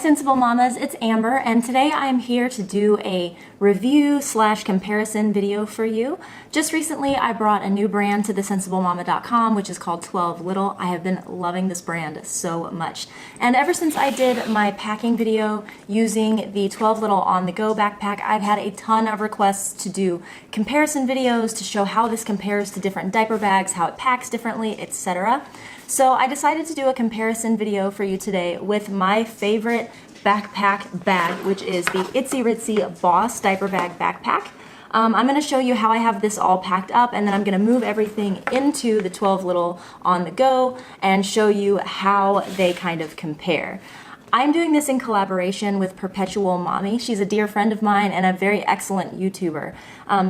Sensible Mamas, it's Amber, and today I'm here to do a review/comparison video for you. Just recently I brought a new brand to thesensiblemama.com, which is called 12Little. I have been loving this brand so much. And ever since I did my packing video using the 12Little On-The-Go backpack, I've had a ton of requests to do comparison videos to show how this compares to different diaper bags, how it packs differently, etc. So I decided to do a comparison video for you today with my favorite backpack bag, which is the Itsy Boss Diaper Bag Backpack. I'm going to show you how I have this all packed up, and then I'm going to move everything into the 12Little On-The-Go and show you how they kind of compare. I'm doing this in collaboration with Perpetual Mommy. She's a dear friend of mine and a very excellent YouTuber.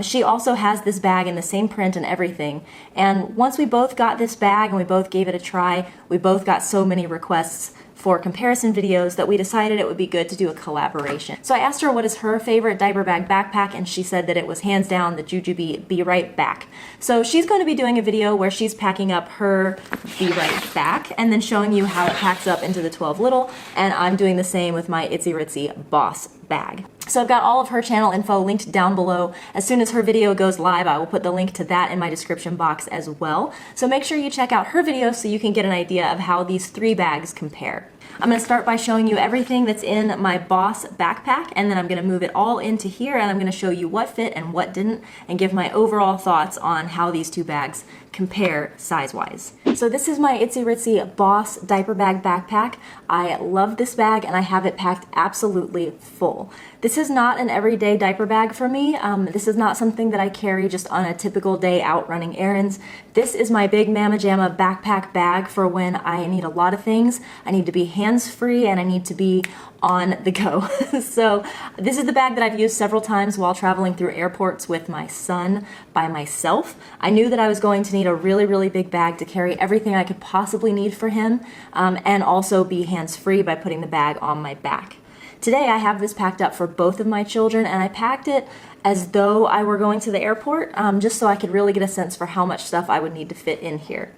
She also has this bag in the same print and everything. And once we both got this bag and we both gave it a try, we both got so many requests for comparison videos that we decided it would be good to do a collaboration. So I asked her what is her favorite diaper bag backpack, and she said that it was hands down the Jujube Be Right Back. So she's going to be doing a video where she's packing up her Be Right Back and then showing you how it packs up into the 12Little, and I'm doing the same with my Itsy Boss bag. So I've got all of her channel info linked down below. As soon as her video goes live, I will put the link to that in my description box as well. So make sure you check out her video so you can get an idea of how these three bags compare. I'm going to start by showing you everything that's in my Boss backpack, and then I'm going to move it all into here, and I'm going to show you what fit and what didn't, and give my overall thoughts on how these two bags compare size-wise. So this is my Itsy Boss Diaper Bag Backpack. I love this bag, and I have it packed absolutely full. This is not an everyday diaper bag for me. This is not something that I carry just on a typical day out running errands. This is my big Mama Jamma backpack bag for when I need a lot of things. I need to be hands-free and I need to be on the go. So this is the bag that I've used several times while traveling through airports with my son by myself. I knew that I was going to need a really big bag to carry everything I could possibly need for him, and also be hands-free by putting the bag on my back. Today I have this packed up for both of my children, and I packed it as though I were going to the airport, just so I could really get a sense for how much stuff I would need to fit in here.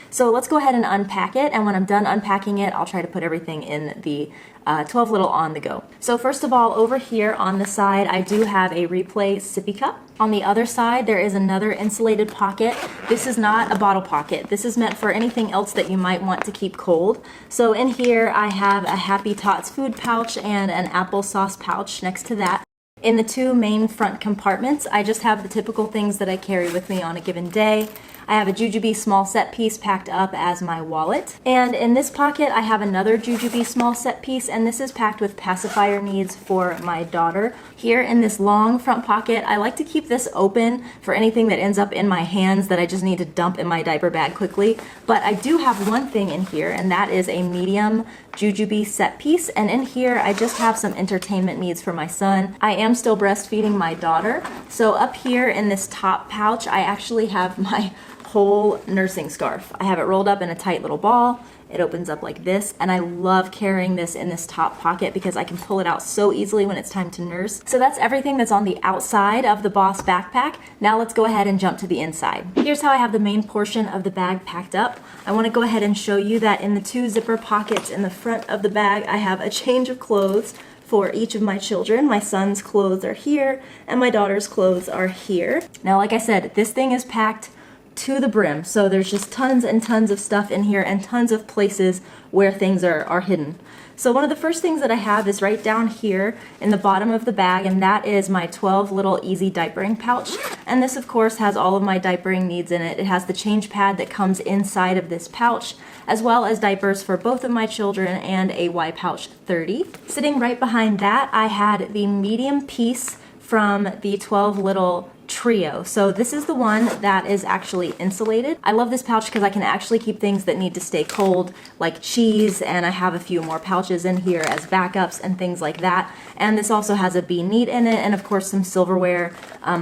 So let's go ahead and unpack it, and when I'm done unpacking it, I'll try to put everything in the 12Little On-The-Go. So first of all, over here on the side, I do have a Replay sippy cup. On the other side, there is another insulated pocket. This is not a bottle pocket. This is meant for anything else that you might want to keep cold. So in here, I have a Happy Tots food pouch and an applesauce pouch next to that. In the two main front compartments, I just have the typical things that I carry with me on a given day. I have a Jujube small set piece packed up as my wallet. And in this pocket, I have another Jujube small set piece, and this is packed with pacifier needs for my daughter. Here in this long front pocket, I like to keep this open for anything that ends up in my hands that I just need to dump in my diaper bag quickly. But I do have one thing in here, and that is a medium Jujube set piece. And in here, I just have some entertainment needs for my son. I am still breastfeeding my daughter. So up here in this top pouch, I actually have my whole nursing scarf. I have it rolled up in a tight little ball. It opens up like this, and I love carrying this in this top pocket because I can pull it out so easily when it's time to nurse. So that's everything that's on the outside of the Boss backpack. Now let's go ahead and jump to the inside. Here's how I have the main portion of the bag packed up. I want to go ahead and show you that in the two zipper pockets in the front of the bag, I have a change of clothes for each of my children. My son's clothes are here, and my daughter's clothes are here. Now, like I said, this thing is packed to the brim, so there's just tons and tons of stuff in here and tons of places where things are hidden. So one of the first things that I have is right down here in the bottom of the bag, and that is my 12Little Easy diapering pouch. And this of course has all of my diapering needs in it. It has the change pad that comes inside of this pouch, as well as diapers for both of my children and a Y Pouch 30. Sitting right behind that, I had the medium piece from the 12Little Trio. So this is the one that is actually insulated. I love this pouch because I can actually keep things that need to stay cold, like cheese, and I have a few more pouches in here as backups and things like that. And this also has a bee neat in it, and of course some silverware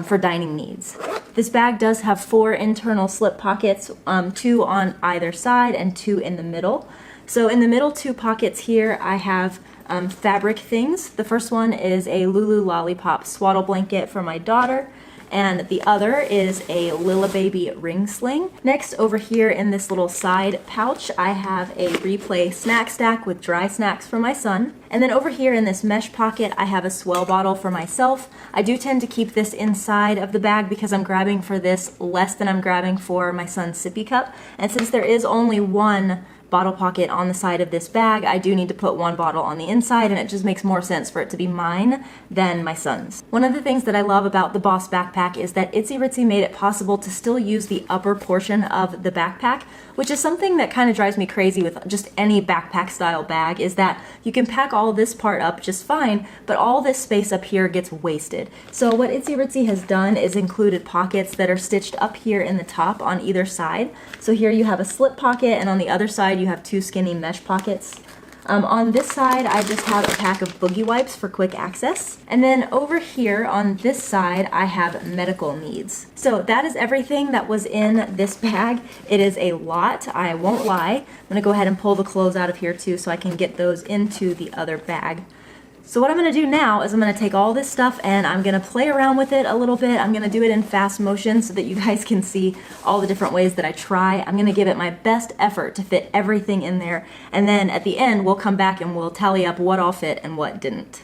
for dining needs. This bag does have 4 internal slip pockets, 2 on either side and 2 in the middle. So in the middle 2 pockets here, I have fabric things. The first one is a Lulu Lollipop swaddle blanket for my daughter. and the other is a Lilla Baby ring sling. Next, over here in this little side pouch, I have a Replay snack stack with dry snacks for my son. And then over here in this mesh pocket, I have a Swell bottle for myself. I do tend to keep this inside of the bag because I'm grabbing for this less than I'm grabbing for my son's sippy cup. And since there is only one bottle pocket on the side of this bag, I do need to put one bottle on the inside, and it just makes more sense for it to be mine than my son's. One of the things that I love about the Boss backpack is that Itsy Ritzy made it possible to still use the upper portion of the backpack, which is something that kind of drives me crazy with just any backpack style bag, is that you can pack all this part up just fine, but all this space up here gets wasted. So what Itsy Ritzy has done is included pockets that are stitched up here in the top on either side. So here you have a slip pocket, and on the other side you have two skinny mesh pockets. On this side, I just have a pack of boogie wipes for quick access. And then over here on this side, I have medical needs. So that is everything that was in this bag. It is a lot, I won't lie. I'm gonna go ahead and pull the clothes out of here too so I can get those into the other bag. So what I'm going to do now is I'm going to take all this stuff and I'm going to play around with it a little bit. I'm going to do it in fast motion so that you guys can see all the different ways that I try. I'm going to give it my best effort to fit everything in there. And then at the end, we'll come back and we'll tally up what all fit and what didn't.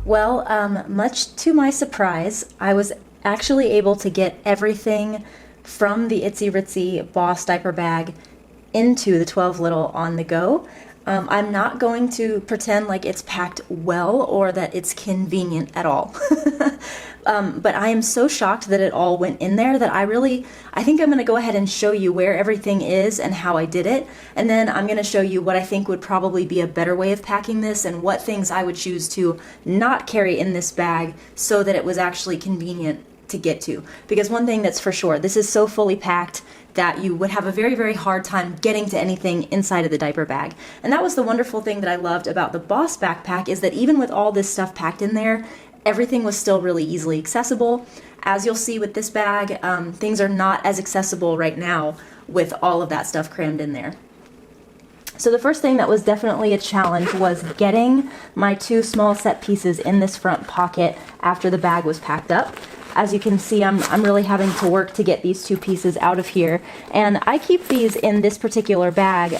Well, much to my surprise, I was actually able to get everything from the Itsy Ritzy Boss diaper bag into the 12Little On-The-Go. I'm not going to pretend like it's packed well or that it's convenient at all. But I am so shocked that it all went in there that I think I'm going to go ahead and show you where everything is and how I did it. And then I'm going to show you what I think would probably be a better way of packing this and what things I would choose to not carry in this bag so that it was actually convenient to get to. Because one thing that's for sure, this is so fully packed that you would have a very, very hard time getting to anything inside of the diaper bag. And that was the wonderful thing that I loved about the Boss backpack, is that even with all this stuff packed in there, everything was still really easily accessible. As you'll see with this bag, things are not as accessible right now with all of that stuff crammed in there. So the first thing that was definitely a challenge was getting my two small set pieces in this front pocket after the bag was packed up. As you can see, I'm really having to work to get these two pieces out of here. And I keep these in this particular bag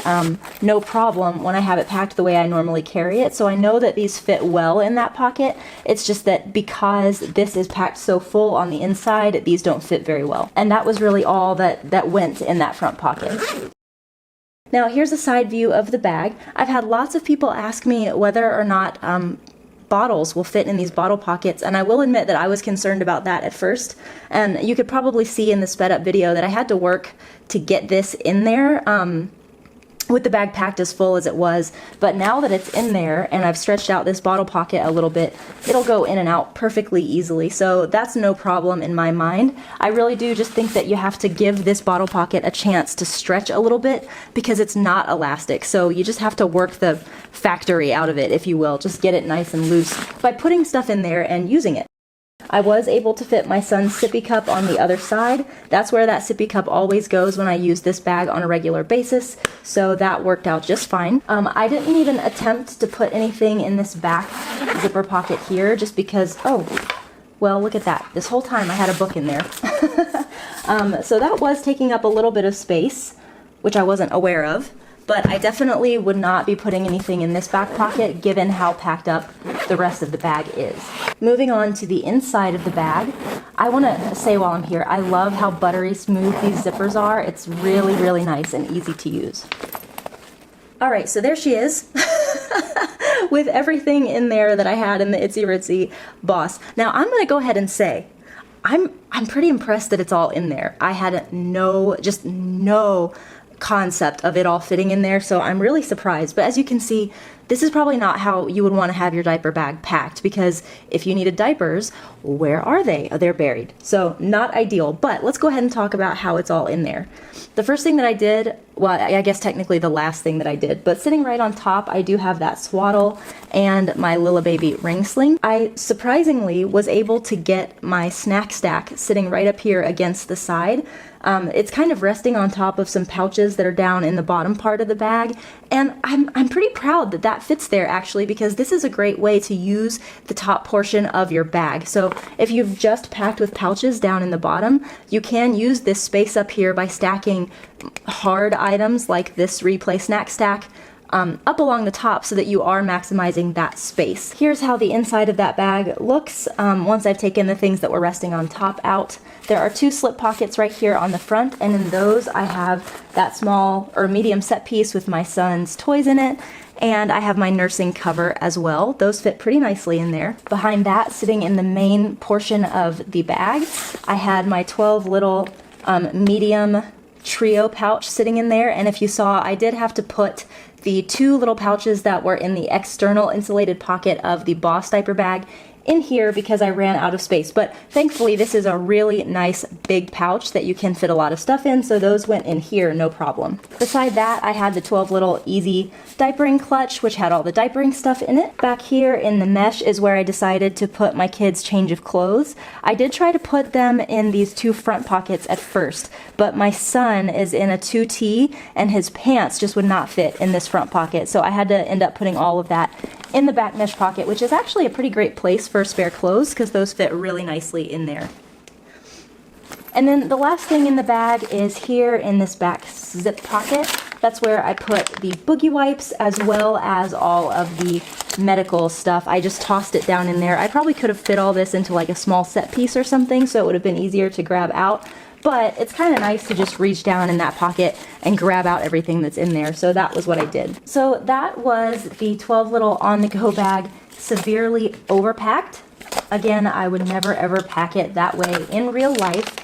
no problem when I have it packed the way I normally carry it. So I know that these fit well in that pocket. It's just that because this is packed so full on the inside, these don't fit very well. And that was really all that went in that front pocket. Now here's a side view of the bag. I've had lots of people ask me whether or not bottles will fit in these bottle pockets, and I will admit that I was concerned about that at first. And you could probably see in the sped up video that I had to work to get this in there with the bag packed as full as it was. But now that it's in there and I've stretched out this bottle pocket a little bit, it'll go in and out perfectly easily. So that's no problem in my mind. I really do just think that you have to give this bottle pocket a chance to stretch a little bit because it's not elastic. So you just have to work the factory out of it, if you will. Just get it nice and loose by putting stuff in there and using it. I was able to fit my son's sippy cup on the other side. That's where that sippy cup always goes when I use this bag on a regular basis, so that worked out just fine. I didn't even attempt to put anything in this back zipper pocket here just because, oh, well, look at that. This whole time I had a book in there. So that was taking up a little bit of space, which I wasn't aware of. But I definitely would not be putting anything in this back pocket given how packed up the rest of the bag is. Moving on to the inside of the bag, I want to say while I'm here, I love how buttery smooth these zippers are. It's really, really nice and easy to use. Alright, so there she is. with everything in there that I had in the Itsy Ritzy Boss. Now I'm gonna go ahead and say, I'm pretty impressed that it's all in there. I had just no concept of it all fitting in there, so I'm really surprised. But as you can see, this is probably not how you would want to have your diaper bag packed, because if you needed diapers, where are they? Oh, they're buried. So not ideal, but let's go ahead and talk about how it's all in there. The first thing that I did, well, I guess technically the last thing that I did, but sitting right on top, I do have that swaddle and my Lilla Baby ring sling. I surprisingly was able to get my snack stack sitting right up here against the side. It's kind of resting on top of some pouches that are down in the bottom part of the bag, and I'm pretty proud that that fits there actually, because this is a great way to use the top portion of your bag. So if you've just packed with pouches down in the bottom, you can use this space up here by stacking hard items like this replay snack stack up along the top so that you are maximizing that space. Here's how the inside of that bag looks once I've taken the things that were resting on top out. There are 2 slip pockets right here on the front, and in those I have that small or medium set piece with my son's toys in it, and I have my nursing cover as well. Those fit pretty nicely in there. Behind that, sitting in the main portion of the bag, I had my 12Little medium trio pouch sitting in there, and if you saw, I did have to put the 2 little pouches that were in the external insulated pocket of the Boss diaper bag in here because I ran out of space. But thankfully this is a really nice big pouch that you can fit a lot of stuff in, so those went in here no problem. Beside that, I had the 12Little Easy diapering clutch, which had all the diapering stuff in it. Back here in the mesh is where I decided to put my kids' change of clothes. I did try to put them in these 2 front pockets at first, but my son is in a 2T and his pants just would not fit in this front pocket, so I had to end up putting all of that in the back mesh pocket, which is actually a pretty great place for spare clothes because those fit really nicely in there. And then the last thing in the bag is here in this back zip pocket. That's where I put the boogie wipes as well as all of the medical stuff. I just tossed it down in there. I probably could have fit all this into like a small set piece or something, so it would have been easier to grab out. But it's kind of nice to just reach down in that pocket and grab out everything that's in there. So that was what I did. So that was the 12Little On-The-Go bag, severely overpacked. Again, I would never ever pack it that way in real life,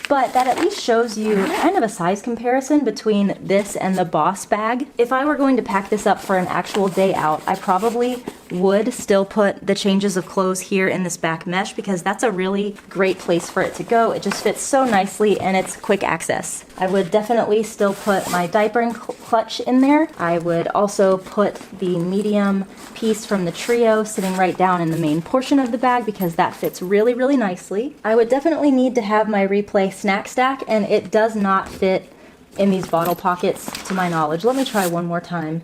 but that at least shows you kind of a size comparison between this and the Boss bag. If I were going to pack this up for an actual day out, I probably would still put the changes of clothes here in this back mesh because that's a really great place for it to go. It just fits so nicely and it's quick access. I would definitely still put my diapering clutch in there. I would also put the medium piece from the trio sitting right down in the main portion of the bag because that fits really, really nicely. I would definitely need to have my replay snack stack, and it does not fit in these bottle pockets to my knowledge. Let me try one more time,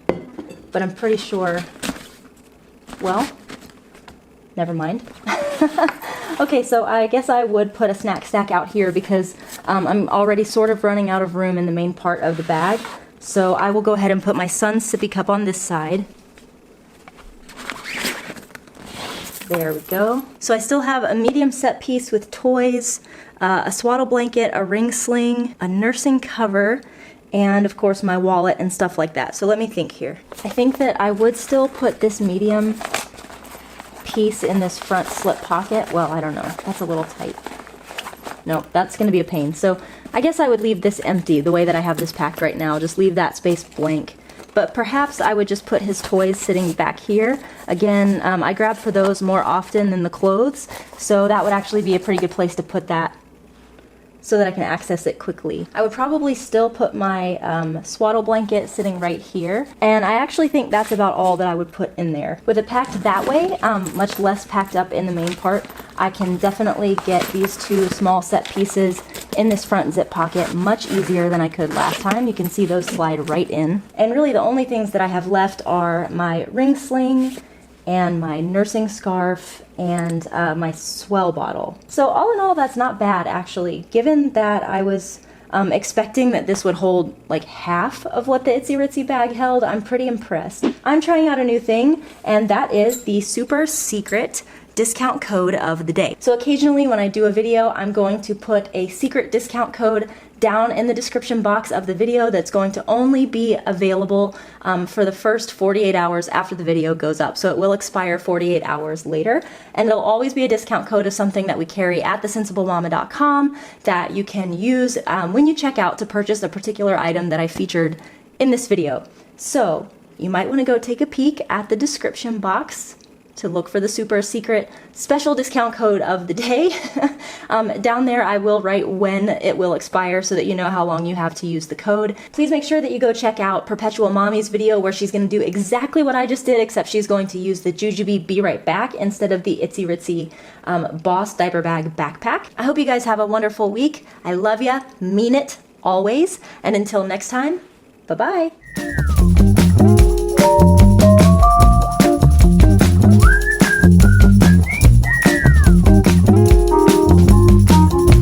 but I'm pretty sure. Well, never mind. Okay, so I guess I would put a snack stack out here because I'm already sort of running out of room in the main part of the bag. So I will go ahead and put my son's sippy cup on this side. There we go. So I still have a medium set piece with toys, a swaddle blanket, a ring sling, a nursing cover, and of course my wallet and stuff like that. So let me think here. I think that I would still put this medium piece in this front slip pocket. Well, I don't know. That's a little tight. No, that's going to be a pain. So I guess I would leave this empty the way that I have this packed right now. Just leave that space blank. But perhaps I would just put his toys sitting back here. Again, I grab for those more often than the clothes, so that would actually be a pretty good place to put that so that I can access it quickly. I would probably still put my swaddle blanket sitting right here, and I actually think that's about all that I would put in there. With it packed that way, much less packed up in the main part, I can definitely get these 2 small set pieces in this front zip pocket much easier than I could last time. You can see those slide right in. And really the only things that I have left are my ring sling and my nursing scarf and my swell bottle. So all in all, that's not bad actually, given that I was expecting that this would hold like half of what the Itsy Ritzy bag held. I'm pretty impressed. I'm trying out a new thing, and that is the super secret discount code of the day. So occasionally when I do a video, I'm going to put a secret discount code down in the description box of the video that's going to only be available for the first 48 hours after the video goes up. So it will expire 48 hours later, and it'll always be a discount code of something that we carry at TheSensibleMama.com that you can use when you check out to purchase a particular item that I featured in this video. So you might want to go take a peek at the description box to look for the super secret special discount code of the day. Down there I will write when it will expire so that you know how long you have to use the code. Please make sure that you go check out Perpetual Mommy's video where she's going to do exactly what I just did, except she's going to use the Jujubee Be Right Back instead of the Itsy Itsy Boss Diaper Bag Backpack. I hope you guys have a wonderful week. I love ya, mean it, always, and until next time, bye-bye.